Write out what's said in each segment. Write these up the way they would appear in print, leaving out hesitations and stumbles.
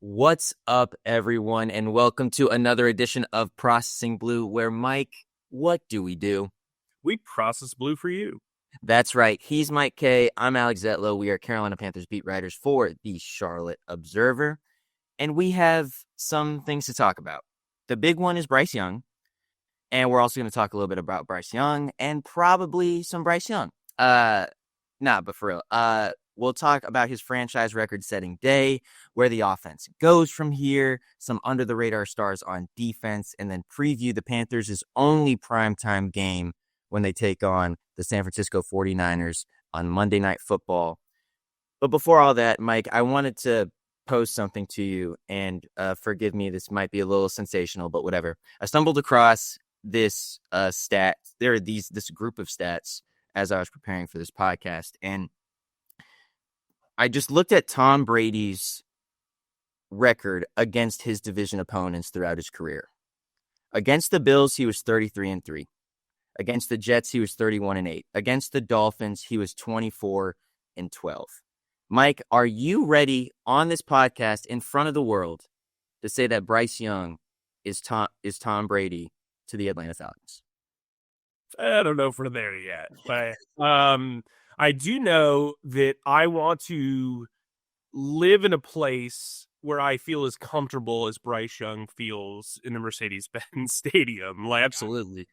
What's up, everyone, and welcome to another edition of Processing Blue, where Mike, what do we do? We process blue for you. That's right. He's Mike Kaye. I'm Alex Zietlow. We are Carolina Panthers beat writers for the Charlotte Observer, and we have some things to talk about. The big one is Bryce Young, and we're also going to talk a little bit about Bryce Young and probably some Bryce Young. But for real. We'll talk about his franchise record-setting day, where the offense goes from here, some under-the-radar stars on defense, and then preview the Panthers' only primetime game when they take on the San Francisco 49ers on Monday Night Football. But before all that, Mike, I wanted to post something to you, and forgive me, this might be a little sensational, but whatever. I stumbled across this stat. There are this group of stats as I was preparing for this podcast, and I just looked at Tom Brady's record against his division opponents throughout his career. Against the Bills, he was 33-3. Against the Jets, he was 31-8. Against the Dolphins, he was 24-12. Mike, are you ready on this podcast in front of the world to say that Bryce Young is Tom Brady to the Atlanta Falcons? I don't know if we're there yet, but I do know that I want to live in a place where I feel as comfortable as Bryce Young feels in the Mercedes-Benz Stadium. Like, Absolutely.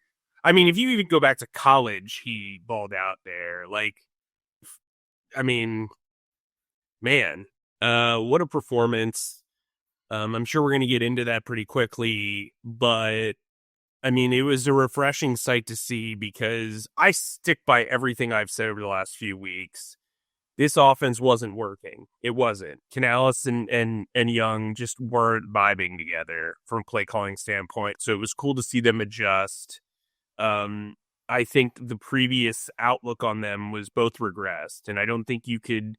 I mean, if you even go back to college, he balled out there. Like, I mean, man, what a performance. I'm sure we're going to get into that pretty quickly, but I mean, it was a refreshing sight to see because I stick by everything I've said over the last few weeks. This offense wasn't working. It wasn't. Canales and Young just weren't vibing together from play calling standpoint. So it was cool to see them adjust. I think the previous outlook on them was both regressed, and I don't think you could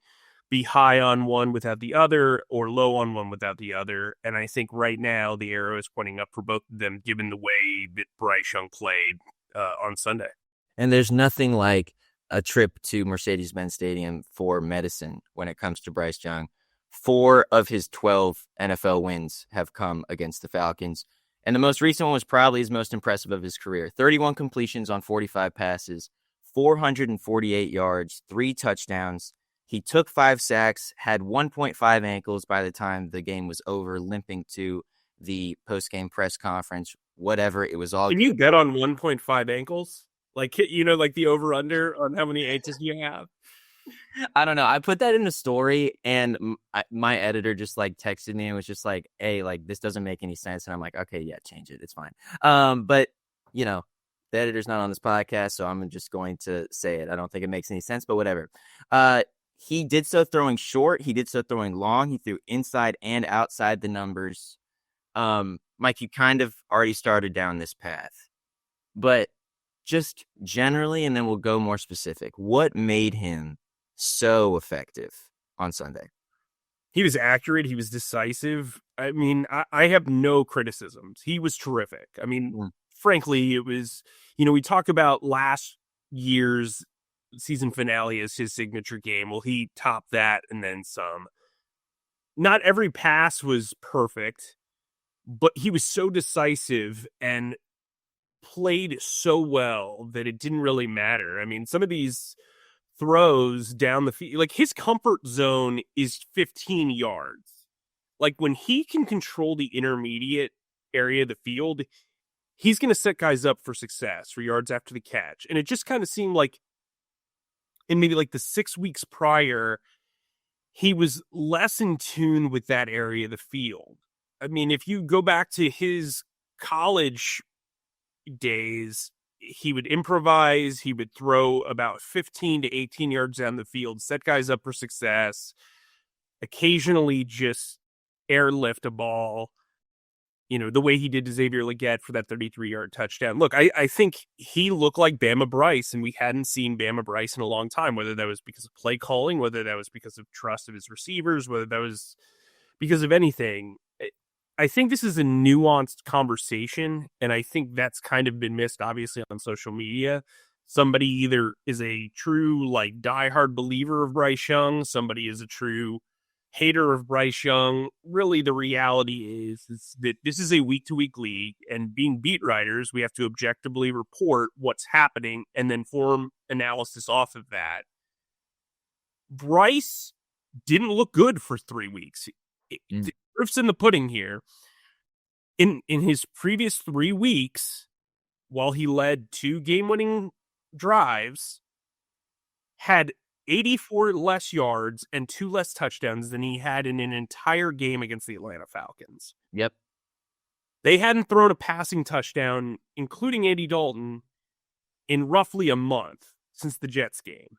be high on one without the other or low on one without the other. And I think right now the arrow is pointing up for both of them, given the way that Bryce Young played on Sunday. And there's nothing like a trip to Mercedes-Benz Stadium for medicine when it comes to Bryce Young. 4 of his 12 NFL wins have come against the Falcons. And the most recent one was probably his most impressive of his career. 31 completions on 45 passes, 448 yards, 3 touchdowns. He took 5 sacks, had 1.5 ankles by the time the game was over, limping to the post-game press conference, whatever. It was all. Can you bet on 1.5 ankles? Like, like the over-under on how many ankles you have? I don't know. I put that in the story, and my editor just texted me and was just like, hey, this doesn't make any sense. And I'm like, okay, yeah, change it. It's fine. But, the editor's not on this podcast, so I'm just going to say it. I don't think it makes any sense, but whatever. He did so throwing short. He did so throwing long. He threw inside and outside the numbers. Mike, you kind of already started down this path. But just generally, and then we'll go more specific, what made him so effective on Sunday? He was accurate. He was decisive. I mean, I have no criticisms. He was terrific. I mean, frankly, it was, we talk about last year's season finale as his signature game. Well, he topped that and then some. Not every pass was perfect, but he was so decisive and played so well that it didn't really matter. I mean, some of these throws down the field, like his comfort zone is 15 yards. Like when he can control the intermediate area of the field, he's going to set guys up for success, for yards after the catch. And it just kind of seemed like in maybe the 6 weeks prior, he was less in tune with that area of the field. I mean, if you go back to his college days, he would improvise. He would throw about 15 to 18 yards down the field, set guys up for success, occasionally just airlift a ball, the way he did to Xavier Legette for that 33-yard touchdown. Look, I think he looked like Bama Bryce, and we hadn't seen Bama Bryce in a long time, whether that was because of play calling, whether that was because of trust of his receivers, whether that was because of anything. I think this is a nuanced conversation, and I think that's kind of been missed, obviously, on social media. Somebody either is a true, diehard believer of Bryce Young, somebody is a true hater of Bryce Young. Really, the reality is that this is a week-to-week league, and being beat writers, we have to objectively report what's happening and then form analysis off of that. Bryce didn't look good for 3 weeks. The proof's in the pudding here. In his previous 3 weeks, while he led 2 game-winning drives, had 84 less yards and 2 less touchdowns than he had in an entire game against the Atlanta Falcons. Yep. They hadn't thrown a passing touchdown, including Andy Dalton, in roughly a month since the Jets game.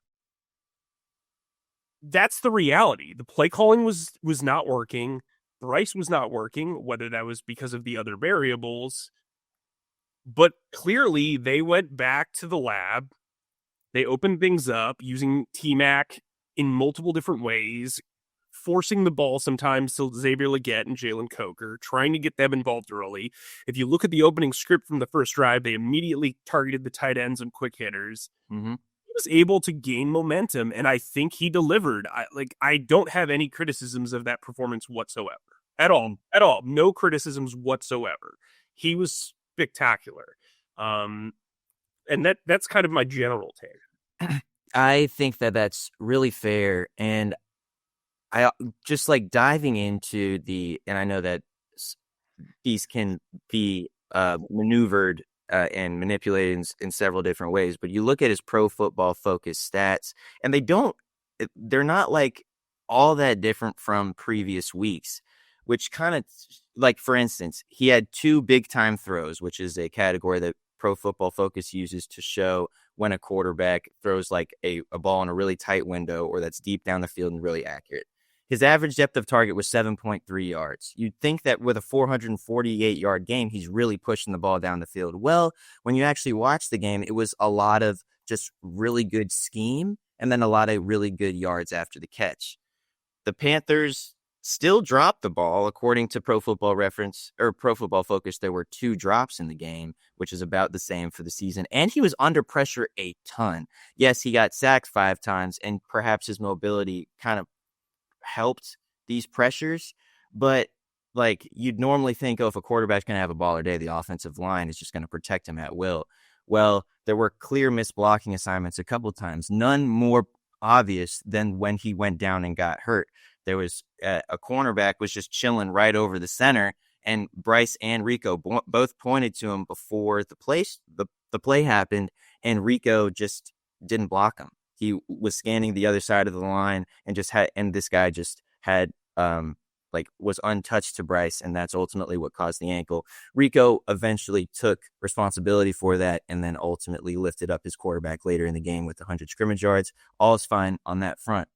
That's the reality. The play calling was not working. Bryce was not working, whether that was because of the other variables. But clearly, they went back to the lab. They opened things up using T-Mac in multiple different ways, forcing the ball sometimes to Xavier Legette and Jalen Coker, trying to get them involved early. If you look at the opening script from the first drive, they immediately targeted the tight ends and quick hitters. Mm-hmm. He was able to gain momentum, and I think he delivered. I don't have any criticisms of that performance whatsoever. At all. No criticisms whatsoever. He was spectacular. And that's kind of my general take. I think that that's really fair. And I just like diving into and I know that these can be maneuvered and manipulated in several different ways, but you look at his Pro Football Focus stats, and they're not like all that different from previous weeks, which kind of, like, for instance, he had 2 big time throws, which is a category that Pro Football Focus uses to show when a quarterback throws like a ball in a really tight window or that's deep down the field and really accurate. His average depth of target was 7.3 yards. You'd think that with a 448-yard game, he's really pushing the ball down the field. Well, when you actually watch the game, it was a lot of just really good scheme and then a lot of really good yards after the catch. The Panthers still dropped the ball. According to Pro Football Reference or Pro Football Focus, there were 2 drops in the game, which is about the same for the season. And he was under pressure a ton. Yes, he got sacked 5 times, and perhaps his mobility kind of helped these pressures. But like, you'd normally think, if a quarterback's going to have a baller day, the offensive line is just going to protect him at will. Well, there were clear misblocking assignments a couple times, none more obvious than when he went down and got hurt. There was a cornerback was just chilling right over the center, and Bryce and Rico both pointed to him before the play happened, and Rico just didn't block him. He was scanning the other side of the line and this guy just had was untouched to Bryce, and that's ultimately what caused the ankle. Rico eventually took responsibility for that and then ultimately lifted up his quarterback later in the game with 100 scrimmage yards. All is fine on that front.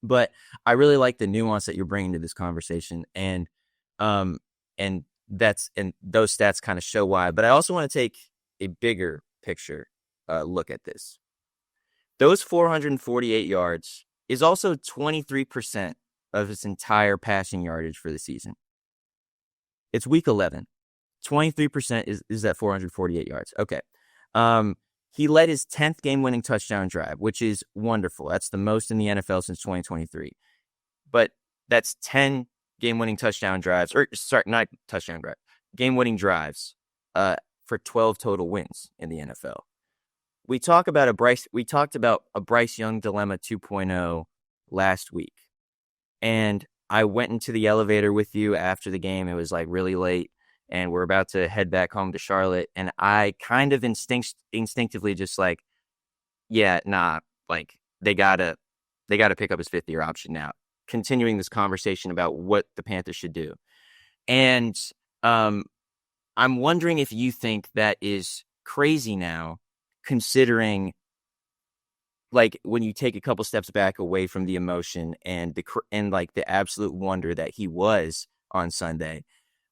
But I really like the nuance that you're bringing to this conversation, and those stats kind of show why. But I also want to take a bigger picture look at this. Those 448 yards is also 23% of his entire passing yardage for the season. It's week 11. 23% is that 448 yards. Okay. He led his 10th game-winning touchdown drive, which is wonderful. That's the most in the NFL since 2023. But that's 10 game-winning touchdown drives, not touchdown drive, game-winning drives for 12 total wins in the NFL. We talked about a Bryce Young dilemma 2.0 last week. And I went into the elevator with you after the game. It was like really late, and we're about to head back home to Charlotte. And I kind of instinctively just like, yeah, nah, like they gotta pick up his 5th-year option now. Continuing this conversation about what the Panthers should do. And I'm wondering if you think that is crazy now, considering, like, when you take a couple steps back away from the emotion and the absolute wonder that he was on Sunday.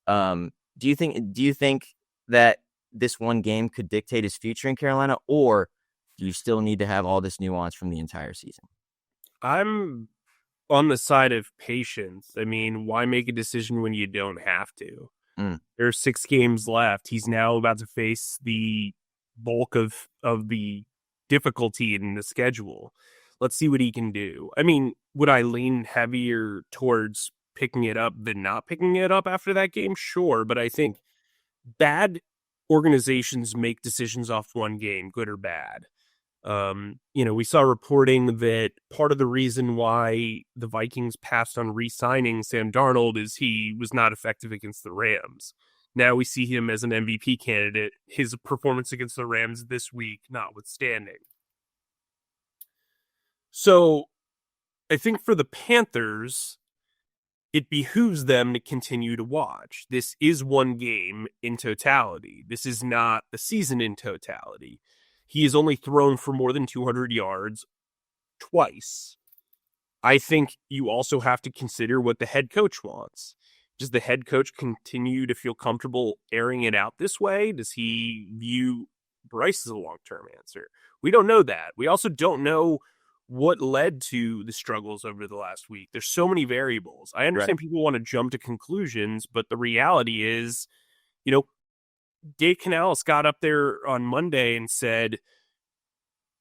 Do you think that this one game could dictate his future in Carolina, or do you still need to have all this nuance from the entire season? I'm on the side of patience. I mean, why make a decision when you don't have to? There are 6 games left. He's now about to face the bulk of the difficulty in the schedule. Let's see what he can do. I mean, would I lean heavier towards picking it up than not picking it up after that game? Sure, but I think bad organizations make decisions off one game, good or bad. We saw reporting that part of the reason why the Vikings passed on re-signing Sam Darnold is he was not effective against the Rams. Now we see him as an MVP candidate, his performance against the Rams this week notwithstanding. So I think for the Panthers, it behooves them to continue to watch. This is one game in totality. This is not the season in totality. He has only thrown for more than 200 yards twice. I think you also have to consider what the head coach wants. Does the head coach continue to feel comfortable airing it out this way? Does he view Bryce as a long-term answer? We don't know that. We also don't know what led to the struggles over the last week. There's so many variables. I understand people want to jump to conclusions, but the reality is, Dave Canales got up there on Monday and said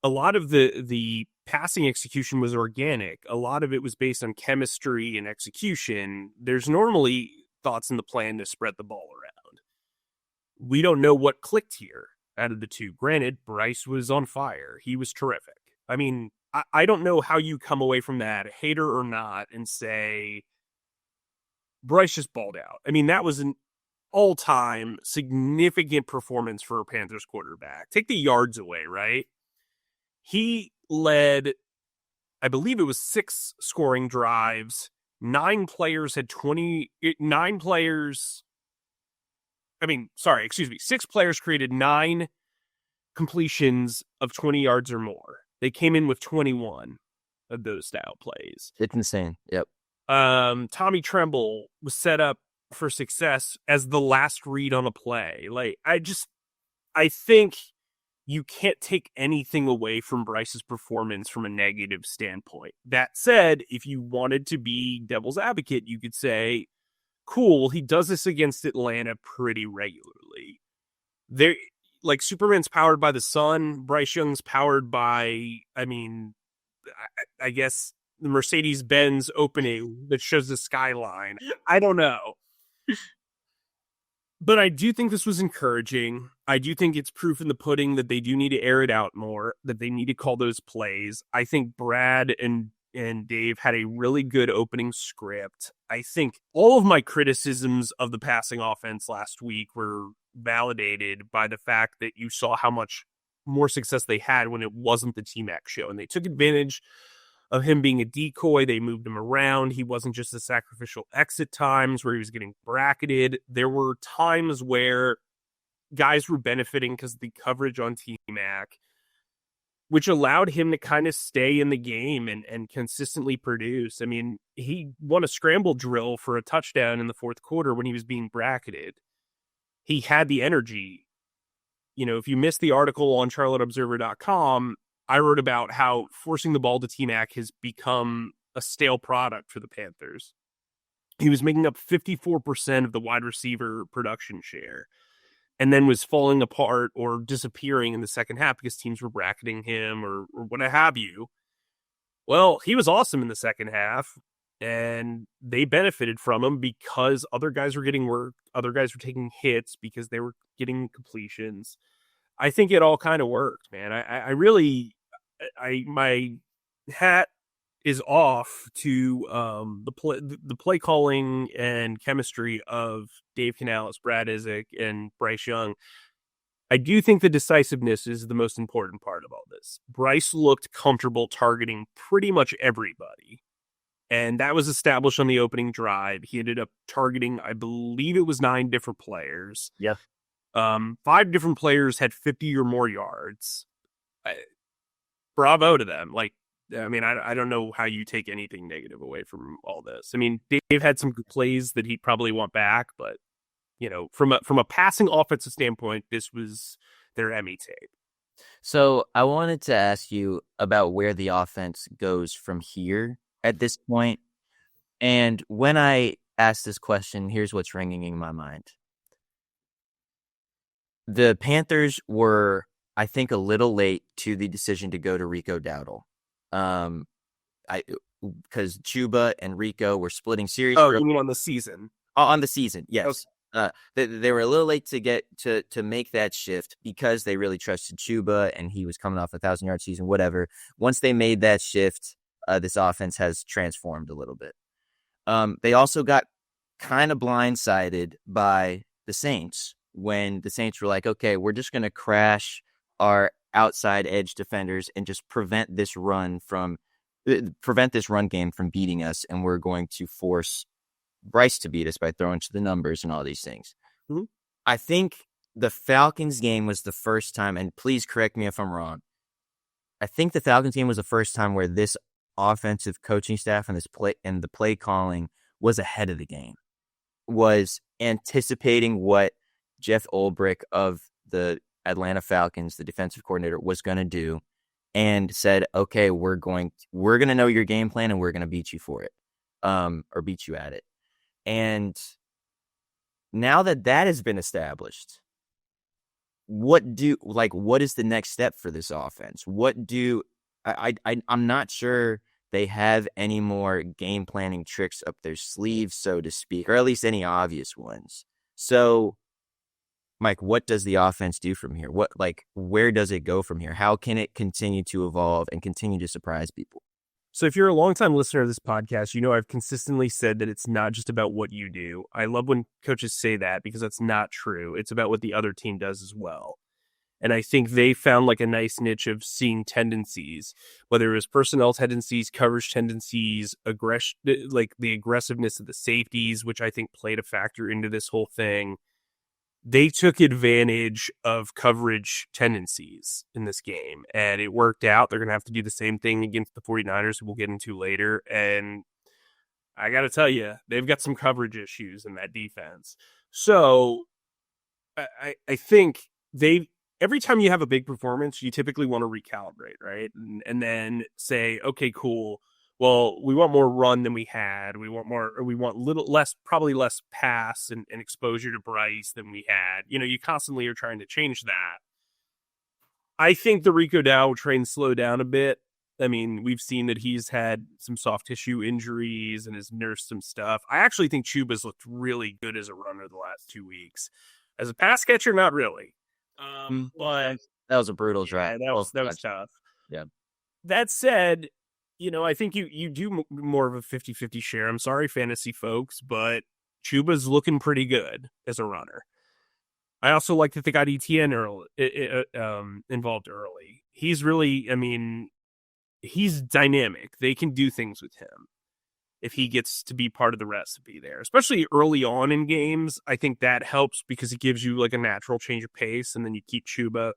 a lot of the passing execution was organic. A lot of it was based on chemistry and execution. There's normally thoughts in the plan to spread the ball around. We don't know what clicked here out of the two. Granted, Bryce was on fire. He was terrific. I mean, I don't know how you come away from that, hater or not, and say Bryce just balled out. I mean, that was an all-time significant performance for a Panthers quarterback. Take the yards away, right? He led, I believe it was 6 scoring drives. 6 players created 9 completions of 20 yards or more. They came in with 21 of those style plays. It's insane. Yep. Tommy Tremble was set up for success as the last read on a play. I think you can't take anything away from Bryce's performance from a negative standpoint. That said, if you wanted to be devil's advocate, you could say, cool, he does this against Atlanta pretty regularly. Superman's powered by the sun. Bryce Young's powered by, I guess the Mercedes-Benz opening that shows the skyline. I don't know. But I do think this was encouraging. I do think it's proof in the pudding that they do need to air it out more, that they need to call those plays. I think Brad and Dave had a really good opening script. I think all of my criticisms of the passing offense last week were validated by the fact that you saw how much more success they had when it wasn't the T-Mac show. And they took advantage of him being a decoy. They moved him around. He wasn't just a sacrificial exit times where he was getting bracketed. There were times where guys were benefiting because of the coverage on T-Mac, which allowed him to kind of stay in the game and consistently produce. I mean, he won a scramble drill for a touchdown in the fourth quarter when he was being bracketed. He had the energy. If you missed the article on charlotteobserver.com, I wrote about how forcing the ball to T-Mac has become a stale product for the Panthers. He was making up 54% of the wide receiver production share and then was falling apart or disappearing in the second half because teams were bracketing him or what have you. Well, he was awesome in the second half, and they benefited from him because other guys were getting work, other guys were taking hits because they were getting completions. I think it all kind of worked, man. My hat is off to the play calling and chemistry of Dave Canales, Brad Isaac, and Bryce Young. I do think the decisiveness is the most important part of all this. Bryce looked comfortable targeting pretty much everybody, and that was established on the opening drive. He ended up targeting, I believe it was 9 different players. Yeah. 5 different players had 50 or more yards. Bravo to them. I don't know how you take anything negative away from all this. I mean, Dave had some good plays that he'd probably want back, but from a passing offensive standpoint, this was their Emmy tape. So I wanted to ask you about where the offense goes from here at this point. And when I ask this question, here's what's ringing in my mind. The Panthers were, I think, a little late to the decision to go to Rico Dowdle. I because Chuba and Rico were splitting series. Oh, you mean on the season? On the season, yes. Okay. They were a little late to get to make that shift because they really trusted Chuba and he was coming off a 1,000-yard season, whatever. Once they made that shift, this offense has transformed a little bit. They also got kind of blindsided by the Saints when the Saints were like, okay, we're just going to crash our outside edge defenders and just prevent this run game from beating us, and we're going to force Bryce to beat us by throwing to the numbers and all these things. Mm-hmm. I think the Falcons game was the first time, and please correct me if I'm wrong, I think the Falcons game was the first time where this offensive coaching staff and the play calling was ahead of the game, was anticipating what Jeff Ulbrich of the Atlanta Falcons, the defensive coordinator, was going to do, and said, okay, we're going to know your game plan and we're going to beat you for it, or beat you at it. And now that has been established, what is the next step for this offense? I'm not sure they have any more game planning tricks up their sleeves, so to speak, or at least any obvious ones. So, Mike, what does the offense do from here? Where does it go from here? How can it continue to evolve and continue to surprise people? So if you're a longtime listener of this podcast, you know I've consistently said that it's not just about what you do. I love when coaches say that because that's not true. It's about what the other team does as well. And I think they found like a nice niche of seeing tendencies, whether it was personnel tendencies, coverage tendencies, aggression, like the aggressiveness of the safeties, which I think played a factor into this whole thing. They took advantage of coverage tendencies in this game, and it worked out. They're going to have to do the same thing against the 49ers, who we'll get into later. And I got to tell you, they've got some coverage issues in that defense. So I think every time you have a big performance, you typically want to recalibrate, right? And then say, okay, cool. Well, we want more run than we had. We want little less, probably less pass and exposure to Bryce than we had. You constantly are trying to change that. I think the Rico Dow train slowed down a bit. I mean, we've seen that he's had some soft tissue injuries and has nursed some stuff. I actually think Chuba's looked really good as a runner the last 2 weeks. As a pass catcher, not really. But that was a brutal drive. That was tough. Yeah. That said, I think you do more of a 50-50 share. I'm sorry, fantasy folks, but Chuba's looking pretty good as a runner. I also like that they got ETN involved early. He's really, he's dynamic. They can do things with him if he gets to be part of the recipe there, especially early on in games. I think that helps because it gives you like a natural change of pace, and then you keep Chuba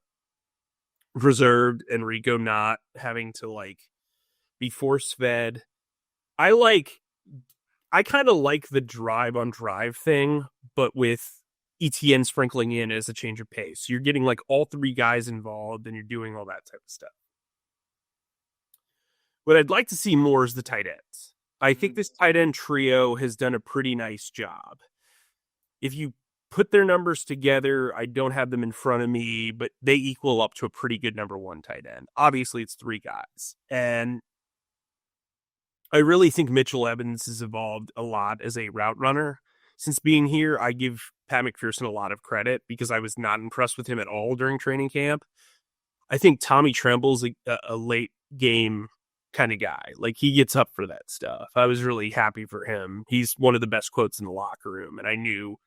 reserved and Rico not having to like be force fed. I kind of like the drive on drive thing, but with ETN sprinkling in as a change of pace. You're getting like all three guys involved and you're doing all that type of stuff. What I'd like to see more is the tight ends. I think this tight end trio has done a pretty nice job. If you put their numbers together, I don't have them in front of me, but they equal up to a pretty good number one tight end. Obviously, it's three guys. And I really think Mitchell Evans has evolved a lot as a route runner. Since being here, I give Pat McPherson a lot of credit because I was not impressed with him at all during training camp. I think Tommy Tremble's a late game kind of guy. Like, he gets up for that stuff. I was really happy for him. He's one of the best quotes in the locker room. And I knew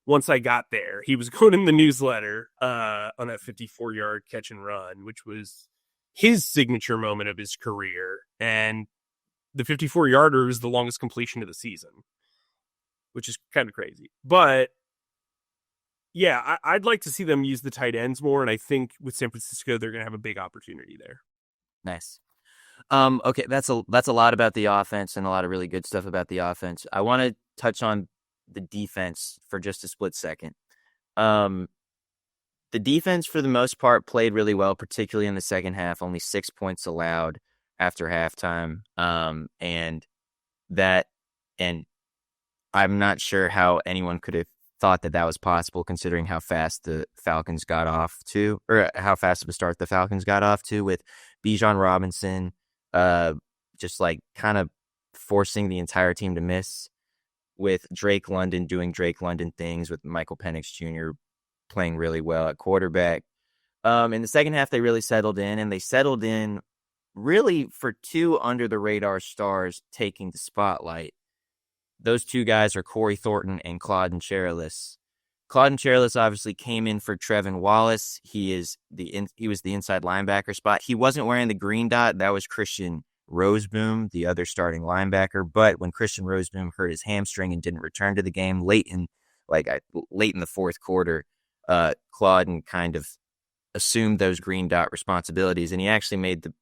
once I got there, he was going in the newsletter on that 54-yard catch and run, which was his signature moment of his career. And the 54-yarder is the longest completion of the season, which is kind of crazy. But yeah, I'd like to see them use the tight ends more. And I think with San Francisco, they're going to have a big opportunity there. Nice. Okay, that's a lot about the offense and a lot of really good stuff about the offense. I want to touch on the defense for just a split second. The defense, for the most part, played really well, particularly in the second half. Only 6 points allowed after halftime. And I'm not sure how anyone could have thought that was possible, considering how fast the Falcons got off to, or how fast of a start the Falcons got off to, with Bijan Robinson uh, just like kind of forcing the entire team to miss, with Drake London doing Drake London things, with Michael Penix Jr. playing really well at quarterback. In the second half, they really settled in, and they settled in really for two under the radar stars taking the spotlight. Those two guys are Corey Thornton and Claudin Cherilus. Claudin Cherilus obviously came in for Trevin Wallace. He was the inside linebacker spot. He wasn't wearing the green dot. That was Christian Roseboom, the other starting linebacker. But when Christian Roseboom hurt his hamstring and didn't return to the game late in the fourth quarter, Claudin kind of assumed those green dot responsibilities, and he actually made the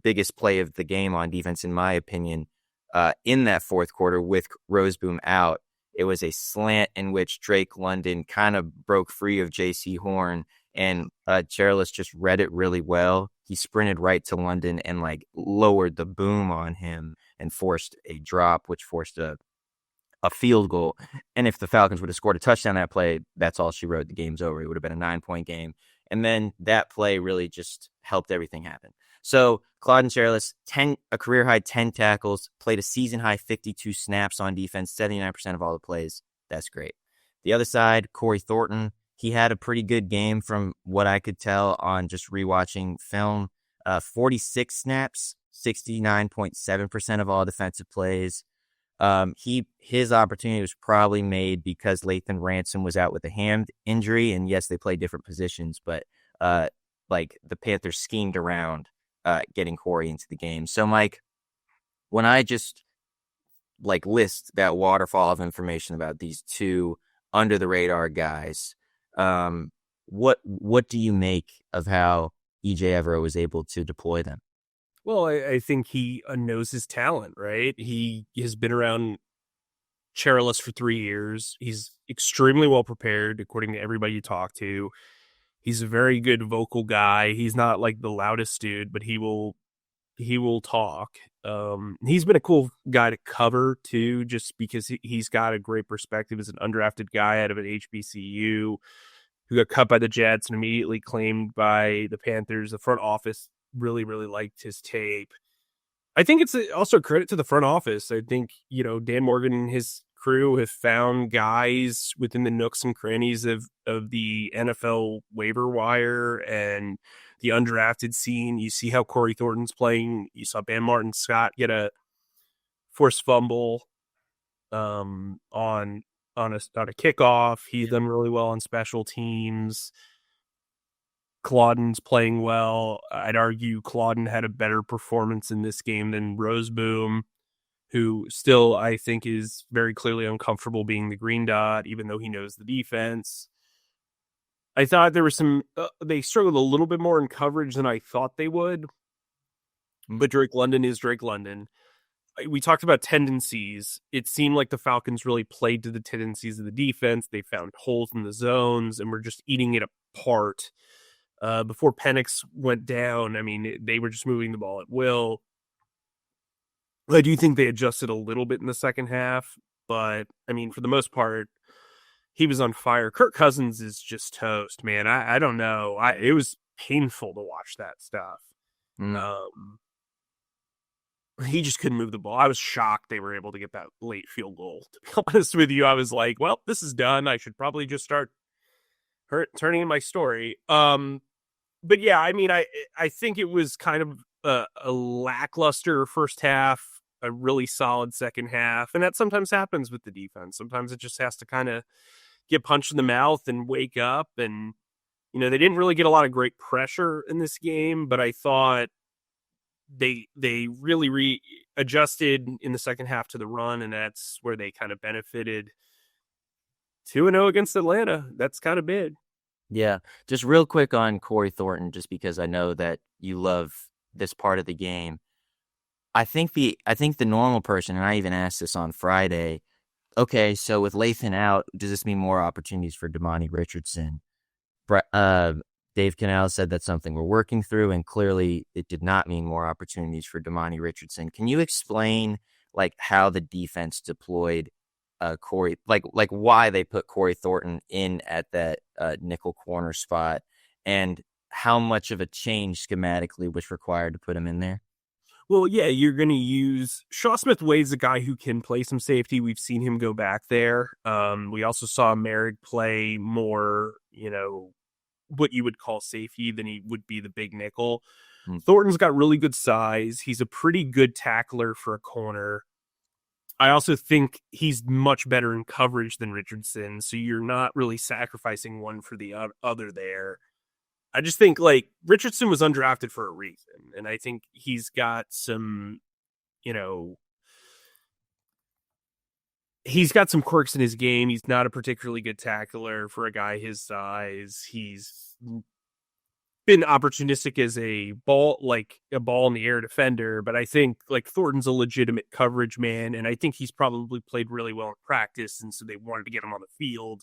biggest play of the game on defense, in my opinion, in that fourth quarter with Roseboom out. It was a slant in which Drake London kind of broke free of J.C. Horn, and Cherilus just read it really well. He sprinted right to London and lowered the boom on him and forced a drop, which forced a field goal. And if the Falcons would have scored a touchdown that play, that's all she wrote. The game's over. It would have been a 9-point game. And then that play really just helped everything happen. So Claudin Cherilus, a career-high 10 tackles, played a season-high 52 snaps on defense, 79% of all the plays. That's great. The other side, Corey Thornton, he had a pretty good game from what I could tell on just rewatching film. 46 snaps, 69.7% of all defensive plays. His opportunity was probably made because Lathan Ransom was out with a hand injury, and yes, they play different positions, but the Panthers schemed around getting Corey into the game. So, Mike, when I just list that waterfall of information about these two under the radar guys, what do you make of how EJ Evero was able to deploy them? Well, I think he knows his talent, right? He has been around Cherilus for 3 years. He's extremely well prepared, according to everybody you talk to. He's a very good vocal guy. He's not the loudest dude, but he will talk. He's been a cool guy to cover too, just because he's got a great perspective as an undrafted guy out of an HBCU who got cut by the Jets and immediately claimed by the Panthers. The front office really, really liked his tape. I think it's also a credit to the front office. I think, Dan Morgan and his crew have found guys within the nooks and crannies of the NFL waiver wire and the undrafted scene. You see how Corey Thornton's playing. You saw Ben Martin Scott get a forced fumble on a kickoff. He's done really well on special teams. Claudin's playing well. I'd argue Claudin had a better performance in this game than Roseboom, who still, I think, is very clearly uncomfortable being the green dot, even though he knows the defense. I thought there was they struggled a little bit more in coverage than I thought they would. But Drake London is Drake London. We talked about tendencies. It seemed like the Falcons really played to the tendencies of the defense. They found holes in the zones and were just eating it apart. Before Penix went down, they were just moving the ball at will. I do think they adjusted a little bit in the second half, but for the most part, he was on fire. Kirk Cousins is just toast, man. I don't know. It was painful to watch that stuff. He just couldn't move the ball. I was shocked they were able to get that late field goal. To be honest with you, I was like, well, this is done. I should probably just start turning in my story. But yeah, I think it was kind of a lackluster first half, a really solid second half. And that sometimes happens with the defense. Sometimes it just has to kind of get punched in the mouth and wake up. And, they didn't really get a lot of great pressure in this game, but I thought they really readjusted in the second half to the run, and that's where they kind of benefited. 2-0 against Atlanta. That's kind of big. Yeah, just real quick on Corey Thornton, just because I know that you love this part of the game. I think the normal person, and I even asked this on Friday, okay, so with Lathan out, does this mean more opportunities for Damani Richardson? Dave Cannell said that's something we're working through, and clearly it did not mean more opportunities for Damani Richardson. Can you explain how the defense deployed Corey, why they put Corey Thornton in at that nickel corner spot, and how much of a change schematically was required to put him in there? Well, yeah, you're going to use Shaw Smith-Wade's a guy who can play some safety. We've seen him go back there. We also saw Merrick play more, what you would call safety than he would be the big nickel. Thornton's got really good size. He's a pretty good tackler for a corner. I also think he's much better in coverage than Richardson, so you're not really sacrificing one for the other there. I just think like Richardson was undrafted for a reason, and I think he's got some, he's got some quirks in his game. He's not a particularly good tackler for a guy his size. He's been opportunistic as a ball in the air defender, but I think like Thornton's a legitimate coverage man, and I think he's probably played really well in practice, and so they wanted to get him on the field.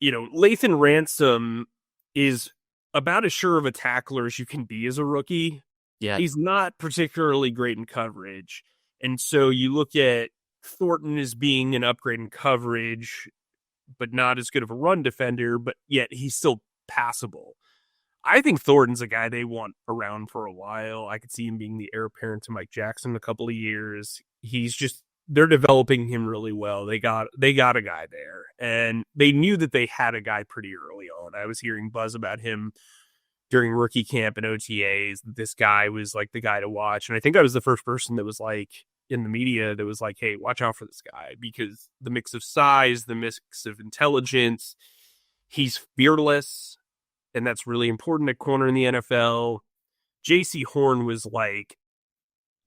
Lathan Ransom is about as sure of a tackler as you can be as a rookie. Yeah. He's not particularly great in coverage. And so you look at Thornton as being an upgrade in coverage, but not as good of a run defender, but yet he's still passable. I think Thornton's a guy they want around for a while. I could see him being the heir apparent to Mike Jackson in a couple of years. They're developing him really well. They got a guy there, and they knew that they had a guy pretty early on. I was hearing buzz about him during rookie camp and OTAs. This guy was like the guy to watch. And I think I was the first person that was like in the media that was like, hey, watch out for this guy, because the mix of size, the mix of intelligence, he's fearless. And that's really important at corner in the NFL. J.C. Horn was like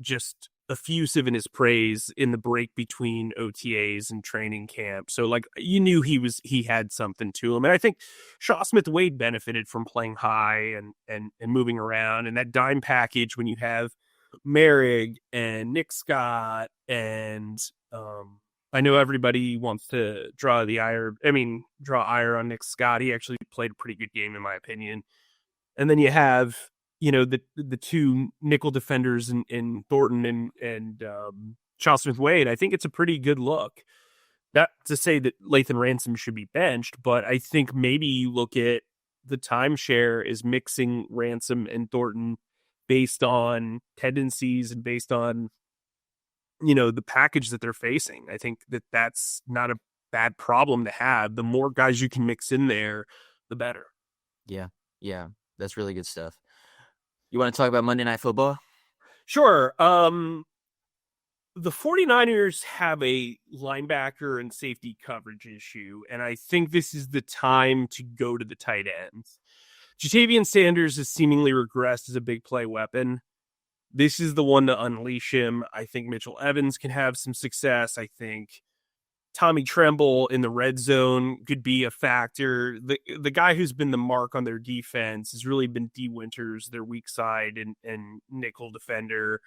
just effusive in his praise in the break between OTAs and training camp. So like you knew he had something to him. And I think Shaw Smith-Wade benefited from playing high and moving around, and that dime package when you have Merrick and Nick Scott and I know everybody wants to draw ire on Nick Scott. He actually played a pretty good game in my opinion. And then you have the two nickel defenders in Thornton and Shaw Smith-Wade. I think it's a pretty good look. Not to say that Lathan Ransom should be benched, but I think maybe you look at the timeshare is mixing Ransom and Thornton based on tendencies and based on the package that they're facing. I think that that's not a bad problem to have. The more guys you can mix in there, the better. Yeah, that's really good stuff. You want to talk about Monday Night Football? Sure. The 49ers have a linebacker and safety coverage issue, and I think this is the time to go to the tight ends. Jatavian Sanders has seemingly regressed as a big play weapon. This is the one to unleash him. I think Mitchell Evans can have some success. I think Tommy Tremble in the red zone could be a factor. The guy who's been the mark on their defense has really been D. Winters, their weak side and nickel defender.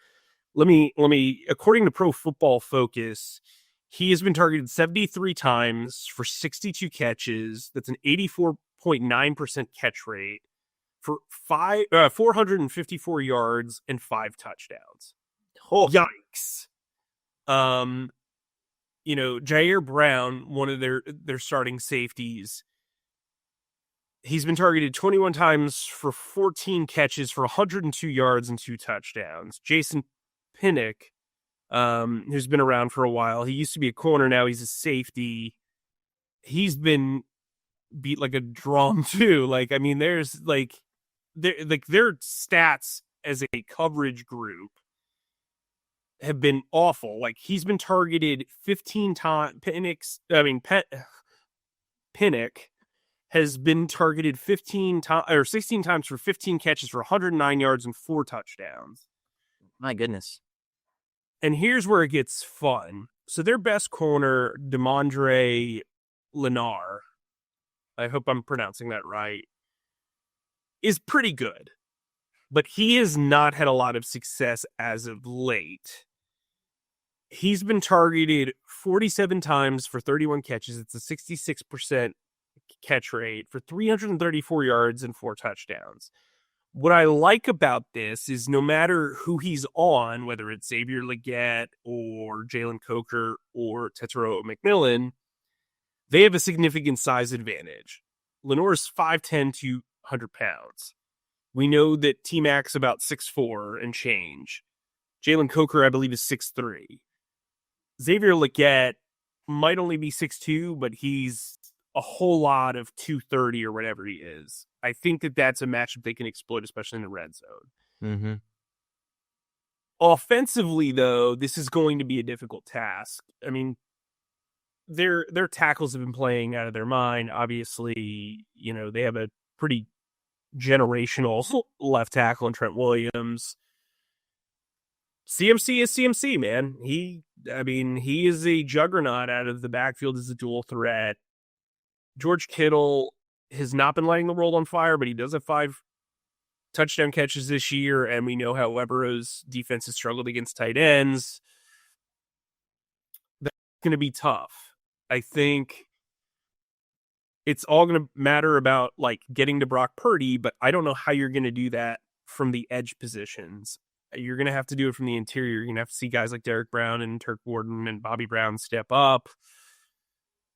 Let me, according to Pro Football Focus, he has been targeted 73 times for 62 catches. That's an 84.9% catch rate for 454 yards and 5 touchdowns. Oh, yikes. Jair Brown, one of their starting safeties, he's been targeted 21 times for 14 catches for 102 yards and 2 touchdowns. Jason Pinnock, who's been around for a while, he used to be a corner, now he's a safety. He's been beat like a drum too. There's their stats as a coverage group have been awful. Like he's been targeted 15 times. Pinnock has been targeted 15 times or 16 times for 15 catches for 109 yards and 4 touchdowns. My goodness. And here's where it gets fun. So their best corner, Demondre Lennar, I hope I'm pronouncing that right, is pretty good. But he has not had a lot of success as of late. He's been targeted 47 times for 31 catches. It's a 66% catch rate for 334 yards and 4 touchdowns. What I like about this is no matter who he's on, whether it's Xavier Legette or Jalen Coker or Tetairoa McMillan, they have a significant size advantage. Lenore's 5'10", 200 pounds. We know that T-Mac's about 6'4" and change. Jalen Coker, I believe, is 6'3". Xavier Legette might only be 6'2", but he's a whole lot of 230 or whatever he is. I think that that's a matchup they can exploit, especially in the red zone. Mm-hmm. Offensively, though, this is going to be a difficult task. I mean, their tackles have been playing out of their mind. Obviously, they have a pretty generational left tackle in Trent Williams. CMC is CMC, man. He is a juggernaut out of the backfield as a dual threat. George Kittle has not been lighting the world on fire, but he does have 5 touchdown catches this year, and we know how Weber's defense has struggled against tight ends. That's going to be tough. I think it's all going to matter about getting to Brock Purdy, but I don't know how you're going to do that from the edge positions. You're going to have to do it from the interior. You're going to have to see guys like Derek Brown and Turk Warden and Bobby Brown step up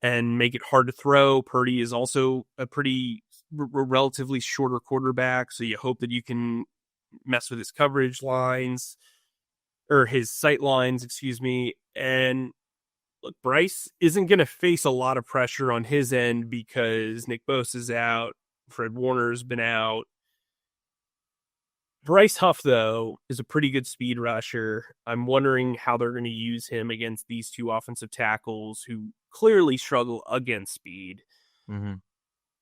and make it hard to throw. Purdy is also a pretty relatively shorter quarterback, so you hope that you can mess with his coverage lines or his sight lines, excuse me. And look, Bryce isn't going to face a lot of pressure on his end because Nick Bosa's out, Fred Warner's been out. Bryce Huff, though, is a pretty good speed rusher. I'm wondering how they're going to use him against these two offensive tackles who clearly struggle against speed. Mm-hmm.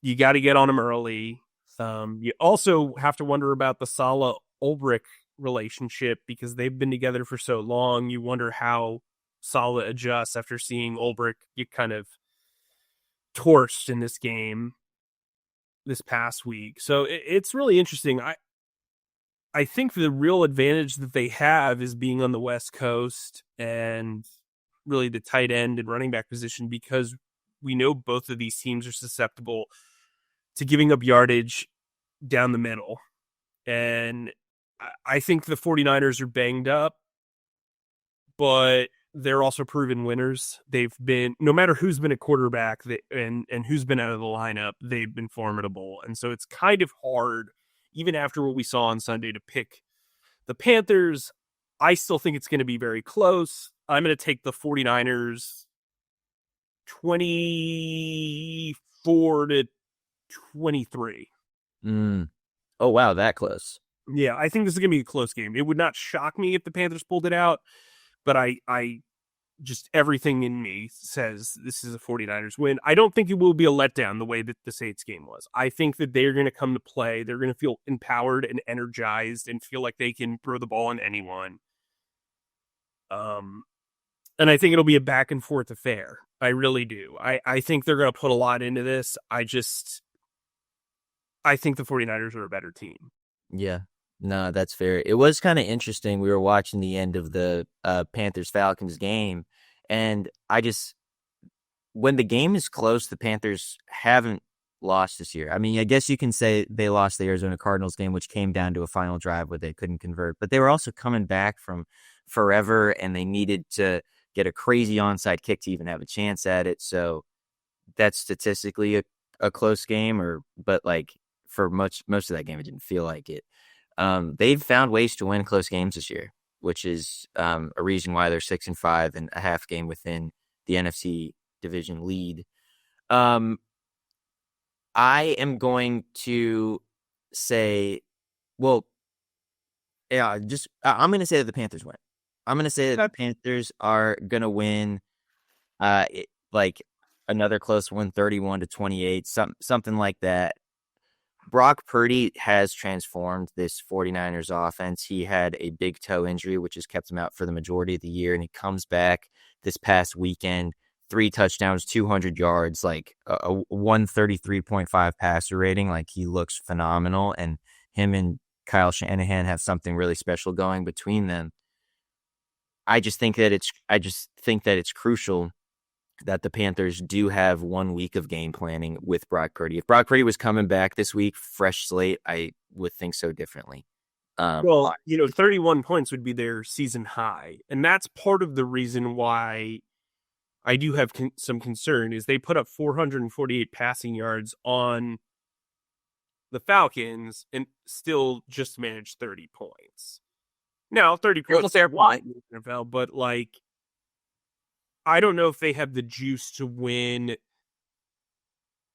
You got to get on him early. You also have to wonder about the Saleh-Ulbrich relationship because they've been together for so long. You wonder how Saleh adjusts after seeing Ulbrich get kind of torched in this game this past week. So it's really interesting. I think the real advantage that they have is being on the West Coast and really the tight end and running back position because we know both of these teams are susceptible to giving up yardage down the middle. And I think the 49ers are banged up, but they're also proven winners. They've been, no matter who's been a quarterback and who's been out of the lineup, they've been formidable. And so it's kind of hard, even after what we saw on Sunday, to pick the Panthers. I still think it's going to be very close. I'm going to take the 49ers 24-23. Oh, wow, that close. Yeah, I think this is going to be a close game. It would not shock me if the Panthers pulled it out, but I just everything in me says this is a 49ers win. I don't think it will be a letdown the way that the Saints game was. I think that they're going to come to play. They're going to feel empowered and energized and feel like they can throw the ball on anyone. And I think it'll be a back and forth affair. I really do. I think they're going to put a lot into this. I think the 49ers are a better team. Yeah. No, that's fair. It was kind of interesting. We were watching the end of the Panthers-Falcons game, and when the game is close, the Panthers haven't lost this year. I mean, I guess you can say they lost the Arizona Cardinals game, which came down to a final drive where they couldn't convert, but they were also coming back from forever, and they needed to get a crazy onside kick to even have a chance at it. So that's statistically a close game, but for most of that game, it didn't feel like it. They've found ways to win close games this year, which is a reason why they're 6-5 and a half game within the NFC division lead. I am going to say, I'm going to say that the Panthers win. I'm going to say that the Panthers are going to win, another close one, 31-28, something like that. Brock Purdy has transformed this 49ers offense. He had a big toe injury, which has kept him out for the majority of the year, and he comes back this past weekend, 3 touchdowns, 200 yards, a 133.5 passer rating. He looks phenomenal, and him and Kyle Shanahan have something really special going between them. I just think that it's crucial that the Panthers do have 1 week of game planning with Brock Purdy. If Brock Purdy was coming back this week, fresh slate, I would think so differently. 31 points would be their season high. And that's part of the reason why I do have some concern is they put up 448 passing yards on the Falcons and still just managed 30 points. Now, 30 points fair point. in the NFL, but like, I don't know if they have the juice to win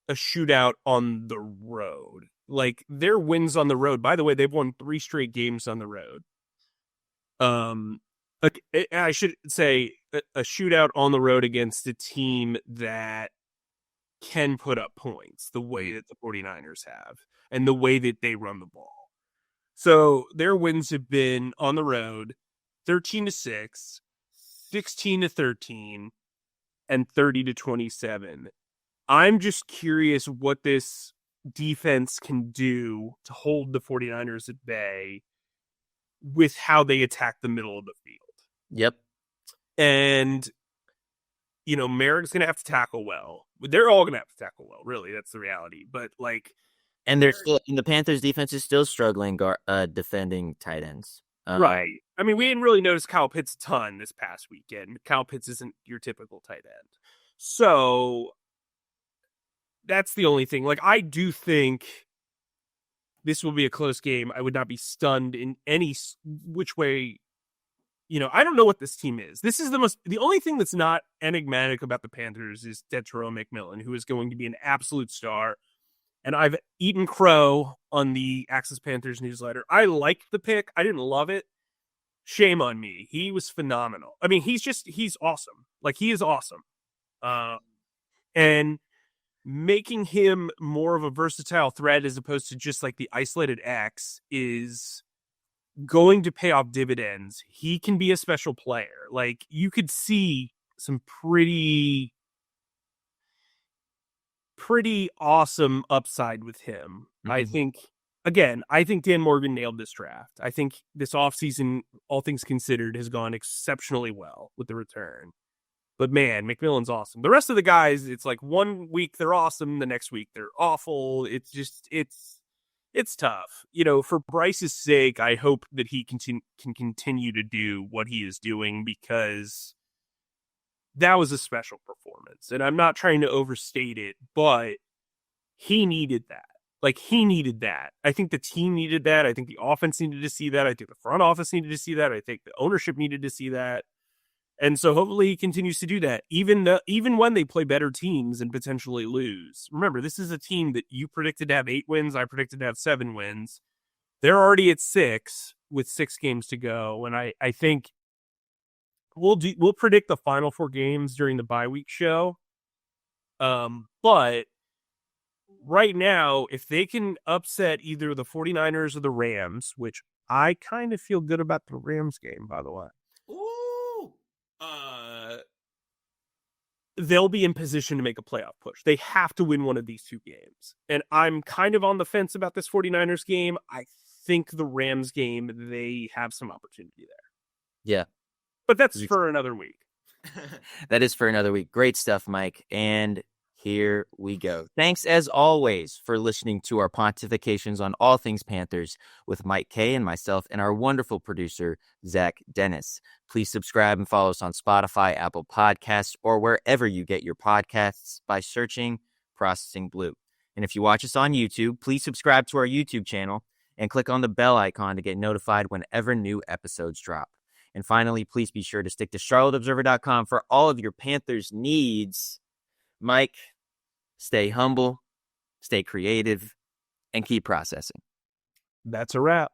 a shootout on the road. Like, their wins on the road, by the way, they've won 3 straight games on the road. I should say a shootout on the road against a team that can put up points the way that the 49ers have and the way that they run the ball. So their wins have been on the road 13-6, 16-13, and 30-27. I'm just curious what this defense can do to hold the 49ers at bay with how they attack the middle of the field. Yep. And, you know, Merrick's going to have to tackle well. They're all going to have to tackle well, really. That's the reality. But, like... And they're still... And the Panthers' defense is still struggling defending tight ends. Right. I mean, we didn't really notice Kyle Pitts a ton this past weekend. Kyle Pitts isn't your typical tight end. So, that's the only thing. Like, I do think this will be a close game. I would not be stunned in any which way. You know, I don't know what this team is. This is the only thing that's not enigmatic about the Panthers is Tetairoa McMillan, who is going to be an absolute star. And I've eaten crow on the Access Panthers newsletter. I liked the pick. I didn't love it. Shame on me. He was phenomenal. I mean, he's awesome. Like, he is awesome. And making him more of a versatile threat as opposed to just like the isolated X is going to pay off dividends. He can be a special player. Like, you could see some pretty awesome upside with him. Mm-hmm. I think Dan Morgan nailed this draft. I think this offseason, all things considered, has gone exceptionally well with the return. But man, McMillan's awesome. The rest of the guys, it's like 1 week they're awesome, the next week they're awful. It's just, it's tough. You know, for Bryce's sake, I hope that he can continue to do what he is doing, because that was a special performance. And I'm not trying to overstate it, but he needed that. Like, he needed that. I think the team needed that. I think the offense needed to see that. I think the front office needed to see that. I think the ownership needed to see that. And so hopefully he continues to do that, even when they play better teams and potentially lose. Remember, this is a team that you predicted to have 8 wins. I predicted to have 7 wins. They're already at 6 with 6 games to go. And I think we'll predict the final 4 games during the bye week show. But right now, if they can upset either the 49ers or the Rams, which I kind of feel good about the Rams game, by the way. They'll be in position to make a playoff push. They have to win one of these 2 games. And I'm kind of on the fence about this 49ers game. I think the Rams game, they have some opportunity there. Yeah. But that's for another week. That is for another week. Great stuff, Mike. And here we go. Thanks, as always, for listening to our pontifications on all things Panthers with Mike Kaye and myself and our wonderful producer, Zach Dennis. Please subscribe and follow us on Spotify, Apple Podcasts, or wherever you get your podcasts by searching Processing Blue. And if you watch us on YouTube, please subscribe to our YouTube channel and click on the bell icon to get notified whenever new episodes drop. And finally, please be sure to stick to charlotteobserver.com for all of your Panthers needs. Mike, stay humble, stay creative, and keep processing. That's a wrap.